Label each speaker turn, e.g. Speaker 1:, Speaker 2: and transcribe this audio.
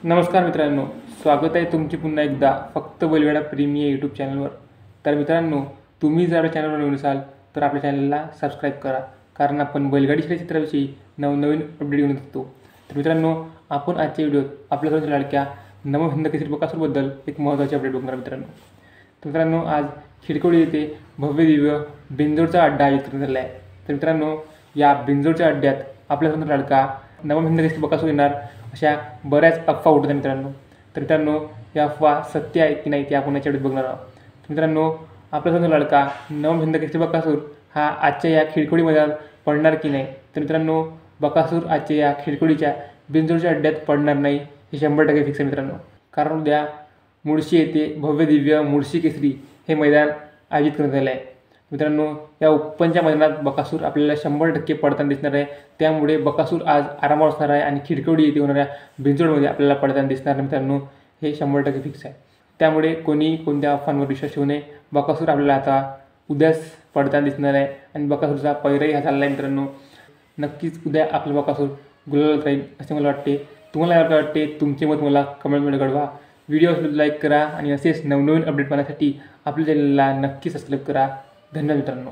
Speaker 1: नमस्कार मित्रांनो, स्वागत आहे तुमचे पुन्हा एकदा फक्त बैलगाडा प्रेमी या यूट्यूब चॅनलवर। तर मित्रांनो, तुम्ही जर आपल्या चॅनलवर नवीन असाल तर आपल्या चॅनलला सबस्क्राईब करा, कारण आपण बैलगाडी क्षेत्राविषयी नवनवीन अपडेट घेऊन येतो। तर मित्रांनो, आपण आजच्या व्हिडिओत आपल्या सर्वांच्या लाडक्या नवम हिंद केसरी बकासूरबद्दल एक महत्त्वाची अपडेट बघणार मित्रांनो। तर मित्रांनो, आज खिडकोळी येथे भव्य दिव्य बिंजोडचा अड्डा आयोजित करण्यात आला आहे। तर मित्रांनो, या बिंजोडच्या अड्ड्यात आपल्या सर्वांचा लाडका नवम हिंद केसरी बकासूर येणार अशा बऱ्याच अफवा उठत आहेत मित्रांनो। तर मित्रांनो, या अफवा सत्य आहे की नाही ते आपण याच्या व्हिडिओत बघणार आहोत। मित्रांनो, आपला सर्वांचा लाडका नवम हिंद केसरी बकासूर हा आजच्या या खिडकोळी मैदानात पडणार की नाही। तर मित्रांनो, बकासूर आजच्या या खिडकोळीच्या बिंजोडच्या अड्ड्यात पडणार नाही हे 100% फिक्स आहे मित्रांनो। कारण उद्या मुळशी येथे भव्य दिव्य मुळशी केसरी हे मैदान आयोजित करण्यात आले आहे। मित्रांनो, या ओपनच्या मैदानात बकासूर आपल्याला 100% पडताना दिसणार आहे। त्यामुळे बकासूर आज आरामावर असणार आहे आणि खिडकोळी येथे होणाऱ्या बिंजोडमध्ये आपल्याला पडताना दिसणार नाही मित्रांनो, हे 100% फिक्स आहे। त्यामुळे कोणी कोणत्या अफवांवर विश्वास ठेवू नये। बकासूर आपल्याला आता उद्याच पडताना दिसणार आहे आणि बकासूरचा पैराही हा झाला आहे मित्रांनो। नक्कीच उद्या आपलं बकासूर गुलालात राहील असे मला वाटते। तुम्हाला काय वाटते? तुमचे मत मला कमेंटमध्ये कळवा। व्हिडिओ लाईक करा आणि असेच नवनवीन अपडेट पाहण्यासाठी आपल्या चॅनलला नक्की सबस्क्राईब करा। धन्यवाद मित्रांनो।